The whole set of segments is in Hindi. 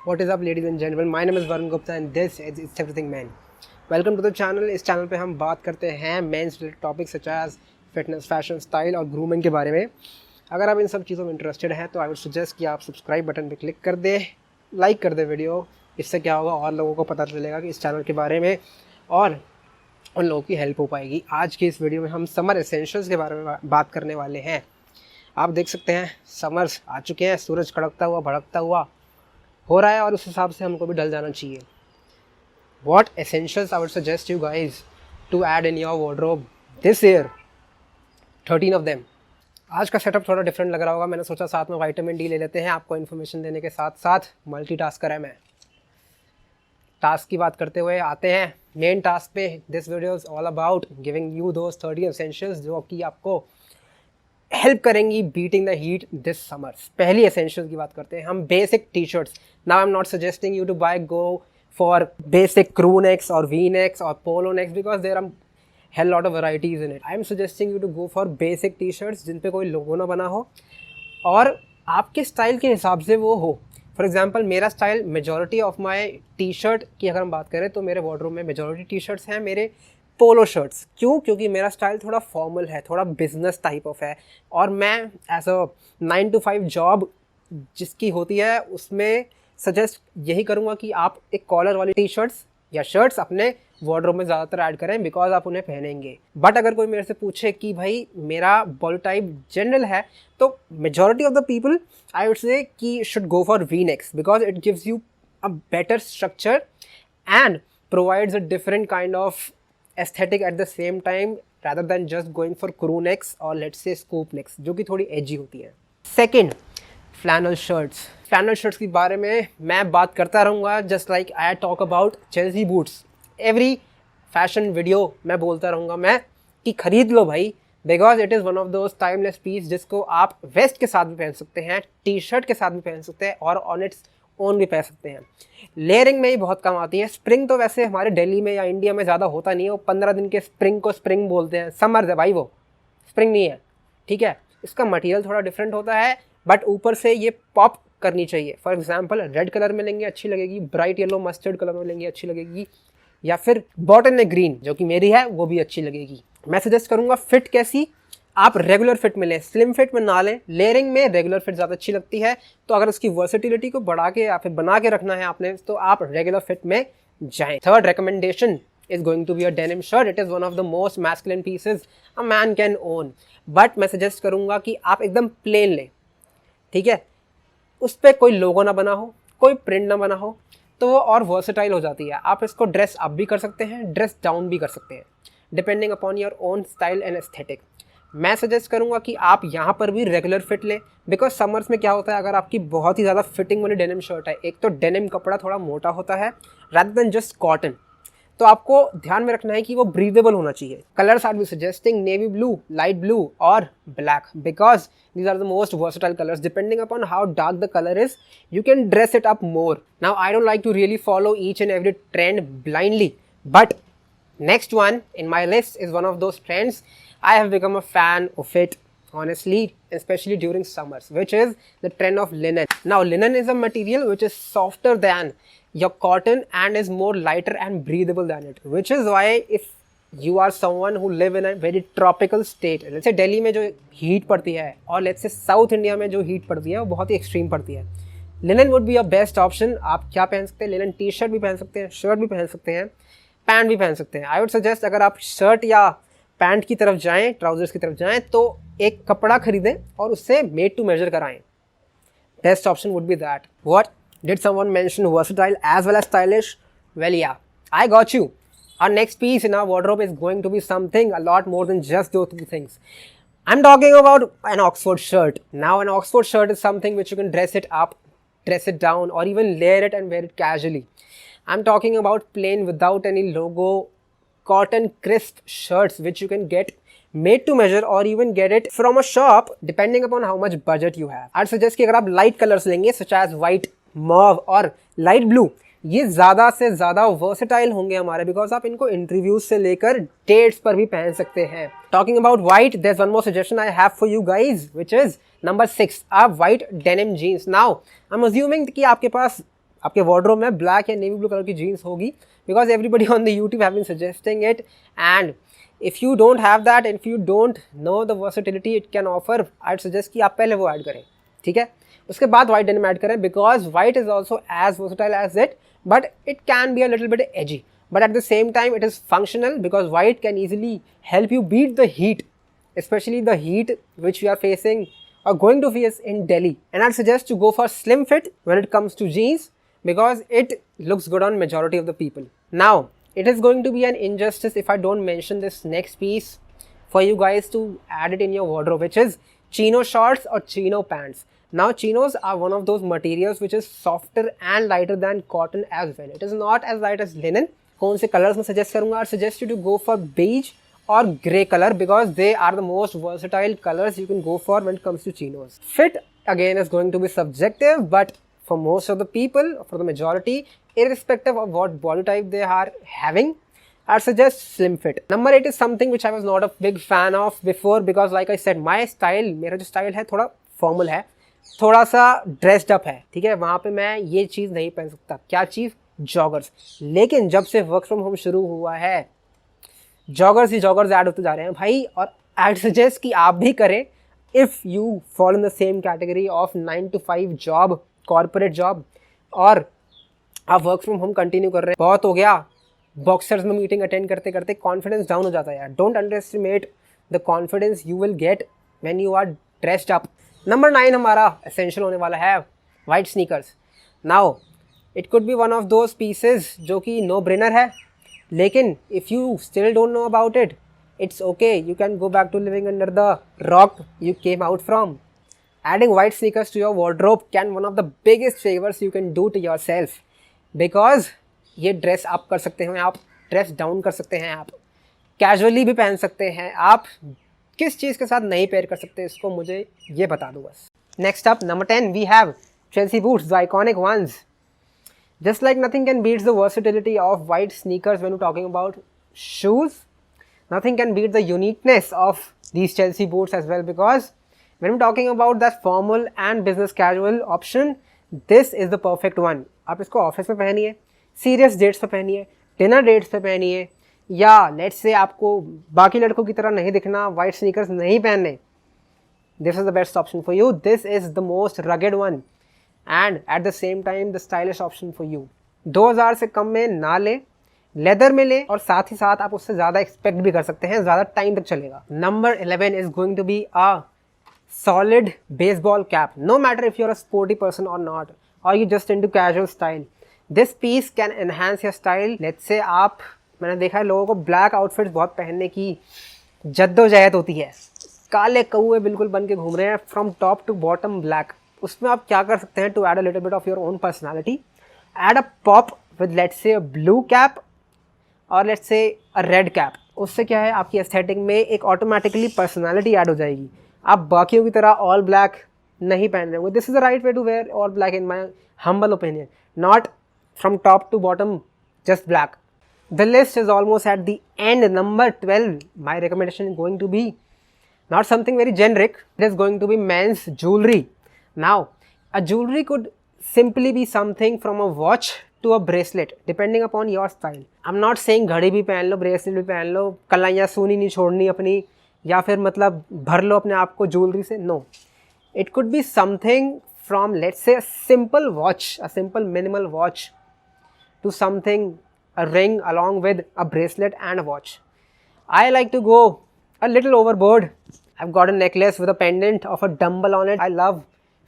What is up ladies and gentlemen, my name is Varun Gupta and this is It's Everything Man. Welcome to the channel. इस चैनल पे हम बात करते हैं men's related topic such as fitness, fashion, style और ग्रूमिंग के बारे में। अगर आप इन सब चीज़ों में इंटरेस्टेड हैं तो आई वुड सजेस्ट कि आप सब्सक्राइब बटन पे क्लिक कर दें, लाइक कर दें वीडियो। इससे क्या होगा, और लोगों को पता चलेगा कि इस चैनल के बारे में और उन लोगों की हेल्प हो पाएगी। आज की इस वीडियो में हम समर एसेंशियल्स के बारे में बात करने वाले हैं। आप देख सकते हैं समर्स आ चुके हैं, सूरज कड़कता हुआ भड़कता हुआ हो रहा है और उस हिसाब से हमको भी डल जाना चाहिए। What essentials I would suggest you guys to add in your wardrobe this year? 13 of them. आज का सेटअप थोड़ा डिफरेंट लग रहा होगा। मैंने सोचा साथ में विटामिन डी ले लेते हैं, आपको इन्फॉर्मेशन देने के साथ साथ मल्टीटास्कर है मैं। टास्क की बात करते हुए आते हैं मेन टास्क पे। This video is all about giving you those 30 essentials जो कि आपको हेल्प करेंगी beating the heat this summers. पहली एसेंशियल की बात करते हैं हम, basic t shirts. Now I am not suggesting you to buy go for basic crew necks और वी नेक्स और polo necks because there are hell lot of varieties in it. I am suggesting you to go for basic t-shirts जिन पे कोई लोगो ना बना हो और आपके स्टाइल के हिसाब से वो हो। फॉर एग्जाम्पल मेरा style, majority of my T shirt की अगर हम बात करें तो मेरे वार्डरोब में मेजॉरिटी टी शर्ट्स हैं मेरे पोलो शर्ट्स। क्यों? क्योंकि मेरा स्टाइल थोड़ा फॉर्मल है, थोड़ा बिजनेस टाइप ऑफ है और मैं एज अ 9 to 5 जॉब जिसकी होती है उसमें सजेस्ट यही करूँगा कि आप एक कॉलर वाली टी शर्ट्स या शर्ट्स अपने वार्डरोब में ज़्यादातर ऐड करें बिकॉज आप उन्हें पहनेंगे। बट अगर कोई मेरे से पूछे कि भाई मेरा बॉडी टाइप जनरल है तो majority of the people I would say कि should go for V necks because it gives you a better structure and provides a different kind of aesthetic at the same time rather than just going for crew necks or let's say scoop necks जो कि थोड़ी एजी होती है। Second, flannel shirts. Flannel shirts के बारे में मैं बात करता रहूँगा just like I talk about Chelsea boots. Every fashion video मैं बोलता रहूँगा मैं कि खरीद लो भाई because it is one of those timeless piece जिसको आप वेस्ट के साथ भी पहन सकते हैं, टी शर्ट के साथ भी पहन सकते हैं और ऑन इट्स ओन भी पहन सकते हैं। लेयरिंग में ही बहुत कम आती है। स्प्रिंग तो वैसे हमारे दिल्ली में या इंडिया में ज़्यादा होता नहीं है, वो 15 दिन के स्प्रिंग को स्प्रिंग बोलते हैं। समर्स है भाई, वो स्प्रिंग नहीं है, ठीक है। इसका मटेरियल थोड़ा डिफरेंट होता है बट ऊपर से ये पॉप करनी चाहिए। फॉर एग्जांपल रेड कलर में लेंगे अच्छी लगेगी, ब्राइट येलो मस्टर्ड कलर में लेंगे अच्छी लगेगी, या फिर बॉटल में ग्रीन जो कि मेरी है वो भी अच्छी लगेगी। मैं सजेस्ट करूँगा फिट कैसी, आप रेगुलर फिट में लें, स्लिम फिट में ना लें। लेयरिंग में रेगुलर फिट ज़्यादा अच्छी लगती है, तो अगर उसकी वर्सेटिलिटी को बढ़ा के या फिर बना के रखना है आपने तो आप रेगुलर फिट में जाएं। Third recommendation is going to be a denim shirt. It is one of the most masculine pieces a man can own. But मैं सजेस्ट करूँगा कि आप एकदम प्लेन लें, ठीक है। उस पर कोई लोगो ना बना हो, कोई प्रिंट ना बना हो, तो वो और वर्सेटाइल हो जाती है। आप इसको ड्रेस अप भी कर सकते हैं, ड्रेस डाउन भी कर सकते हैं depending upon your own style and aesthetic. मैं सजेस्ट करूंगा कि आप यहाँ पर भी रेगुलर फिट लें बिकॉज समर्स में क्या होता है, अगर आपकी बहुत ही ज़्यादा फिटिंग वाली डेनिम शर्ट है, एक तो डेनिम कपड़ा थोड़ा मोटा होता है रादर देन जस्ट कॉटन, तो आपको ध्यान में रखना है कि वो ब्रीदेबल होना चाहिए। Colours are be suggesting navy blue, light blue और black because these are the most versatile colors. Depending upon how dark the color is, you can dress it up more. Now, I don't like to really follow each and every trend blindly, but next one in my list is one of those trends I have become a fan of it, honestly, especially during summers, which is the trend of linen. Now, linen is a material which is softer than your cotton and is more lighter and breathable than it, which is why if you are someone who live in a very tropical state, let's say Delhi में जो हीट पड़ती है और let's say साउथ इंडिया में जो हीट पड़ती है वो बहुत ही एक्सट्रीम पड़ती है, linen would be a best option. आप क्या पहन सकते हैं, लिनन टी शर्ट भी पहन सकते हैं, शर्ट भी पहन सकते हैं, पैंट भी पहन सकते हैं। आई वुड सजेस्ट अगर आप शर्ट या पैंट की तरफ जाएँ, ट्राउजर्स की तरफ जाएँ तो एक कपड़ा खरीदें और उससे मेड टू मेजर कराएं। Best option would be that. What did someone mention versatile as well as stylish? Well yeah, I got you. Our next piece in our wardrobe is going to be something a lot more than just those two things. I'm talking about an Oxford shirt. Now, an Oxford shirt is something which you can dress it up, dress it down, or even layer it and wear it casually. I'm talking about plain without any logo, cotton crisp shirts which you can get made to measure or even get it from a shop depending upon how much budget you have. I'd suggest कि अगर आप light colors लेंगे such as white, mauve और light blue, ये ज़्यादा से ज़्यादा वर्सेटाइल होंगे हमारे बिकॉज आप इनको इंटरव्यूज से लेकर डेट्स पर भी पहन सकते हैं। Talking about white, there is one more suggestion I have for you guys which is number 6, आप white denim jeans. Now I am assuming कि आपके पास आपके वार्डरोब में ब्लैक या नेवी ब्लू कलर की जीन्स होगी, because everybody on the YouTube have been suggesting it, and if you don't have that, if you don't know the versatility it can offer, I suggest कि आप पहले वो ऐड करें, ठीक है, उसके बाद वाइट डेनिम ऐड करें, because white is also as versatile as it, but it can be a little bit edgy, but at the same time it is functional because white can easily help you beat the heat, especially the heat which we are facing or going to face in Delhi. And I'd suggest to go for slim fit when it comes to jeans because it looks good on majority of the people. Now it is going to be an injustice if I don't mention this next piece for you guys to add it in your wardrobe, which is chino shorts or chino pants. Now chinos are one of those materials which is softer and lighter than cotton as well. It is not as light as linen. कौन से कलर्स में सजेस्ट करूंगा? I suggest you to go for beige और grey colour because they are the most versatile colours you can go for when it comes to chinos. Fit again is going to be subjective, but for most of the people, for the majority, irrespective of what body type they are having, I suggest slim fit. Number 8 is something which I was not a big fan of before because like I said, my style, मेरा जो स्टाइल है थोड़ा फॉर्मल है, थोड़ा सा ड्रेस्ड अप है, ठीक है, वहाँ पे मैं ये चीज़ नहीं पहन सकता. क्या चीज़? जॉगर्स. लेकिन जब से वर्क फ्रॉम होम शुरू हुआ है, जॉगर्स ही जॉगर्स ऐड होते जा रहे हैं भाई, और आई सजेस्ट कि आप भी करें if you follow in the same category of 9 to 5 job, corporate job, और आप वर्क फ्रॉम होम कंटिन्यू कर रहे हैं. बहुत हो गया बॉक्सर्स में मीटिंग अटेंड करते करते कॉन्फिडेंस डाउन हो जाता है यार. Don't underestimate the confidence you will get when you are dressed up. Number 9 हमारा एसेंशियल होने वाला है white sneakers. Now it could be one of those pieces जो कि नो ब्रेनर है, लेकिन if you still don't know about it, it's okay, you can go back to living under the rock you came out from. Adding white sneakers to your wardrobe can one of the biggest favors you can do to yourself, because ये ड्रेस आप कर सकते हैं, आप ड्रेस डाउन कर सकते हैं, आप कैजुअली भी पहन सकते हैं, आप किस चीज़ के साथ नहीं पेयर कर सकते इसको मुझे ये बता दो बस. Next up number 10 we have Chelsea boots, the iconic ones. Just like nothing can beat the versatility of white sneakers when we're talking about shoes, nothing can beat the uniqueness of these Chelsea boots as well, because when we're talking about that formal and business casual option, this is the perfect one. आप इसको ऑफिस में पहनिए, सीरियस डेट्स पे पहनिए, डिनर डेट्स पे पहनिए, या लेट्स से आपको बाकी लड़कों की तरह नहीं दिखना, वाइट स्नीकर्स नहीं पहनने, this is the best option for you. This is the most rugged one and at the same time the stylish option for you. 2000 से कम में ना ले, लेदर में ले, और साथ ही साथ आप उससे ज़्यादा एक्सपेक्ट भी कर सकते हैं, ज़्यादा टाइम तक चलेगा. Number 11 is going to be a solid baseball cap. No matter if you're a sporty person or not, or you just into casual style, this piece can enhance your style. Let's say आप, मैंने देखा है लोगों को ब्लैक आउटफिट्स बहुत पहनने की जद्दोजहद होती है, काले कौए बिल्कुल बन के घूम रहे हैं from top to bottom black. उसमें आप क्या कर सकते हैं to add a little bit of your own personality, add a pop with let's say a blue cap और let's say a red cap. उससे क्या है, आपकी एस्थेटिक में एक ऑटोमेटिकली पर्सनालिटी ऐड हो जाएगी. आप बाकियों की तरह ऑल ब्लैक नहीं पहन रहे होंगे. This is the right way to wear all black in my humble opinion, not from top to bottom just black. The list is almost at the end. Number 12, my recommendation is going to be not something very generic. It is going to be men's jewelry. Now a jewelry could simply be something from a watch to a bracelet depending upon your style. I'm not saying घड़ी भी पहन लो, ब्रेसलेट भी पहन लो, कलाइयाँ सूनी नहीं छोड़नी अपनी, या फिर मतलब भर लो अपने आप को ज्वेलरी से. No, it could be something from let's say a simple watch, a simple minimal watch, to something, a ring along with a bracelet and a watch. I like to go a little overboard. I've got a necklace with a pendant of a dumbbell on it. I love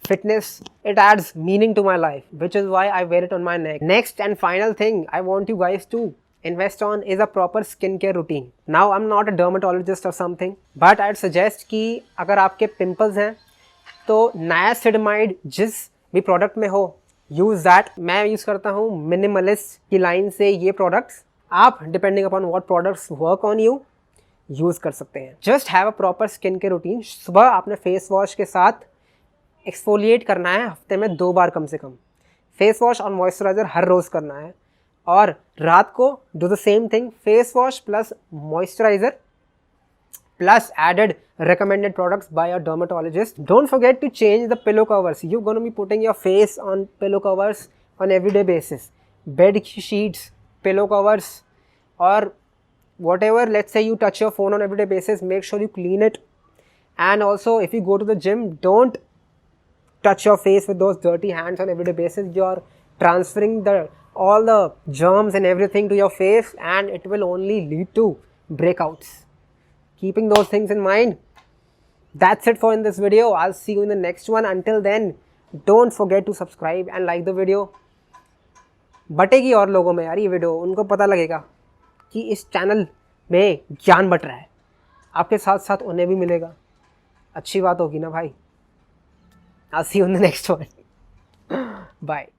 fitness. It adds meaning to my life, which is why I wear it on my neck. Next and final thing I want you guys to invest on is a proper skincare routine. Now I'm not a dermatologist or something, but I'd suggest कि अगर आपके pimples हैं तो niacinamide जिस भी प्रोडक्ट में हो, use that. मैं यूज़ करता हूँ Minimalist की लाइन से ये प्रोडक्ट्स. आप depending upon what products work on you use कर सकते हैं. Just have a proper skin care routine. सुबह आपने फेस वॉश के साथ एक्सफोलिएट करना है, हफ्ते में 2 बार कम से कम. फेस वॉश और मॉइस्चराइज़र हर रोज़ करना है, और रात को do the same thing, face wash plus moisturiser plus added recommended products by a dermatologist. Don't forget to change the pillow covers. You're going to be putting your face on pillow covers on everyday basis. Bed sheets, pillow covers, or whatever, let's say you touch your phone on everyday basis, make sure you clean it. And also if you go to the gym, don't touch your face with those dirty hands on everyday basis. You are transferring all the germs and everything to your face, and it will only lead to breakouts. Keeping those things in mind, that's it for in this video. I'll see you in the next one. Until then, don't forget to subscribe and like the video. बटेगी और लोगों में यार ये वीडियो, उनको पता लगेगा कि इस चैनल में ज्ञान बट रहा है, आपके साथ साथ उन्हें भी मिलेगा, अच्छी बात होगी ना भाई. I'll see you in the next one. Bye.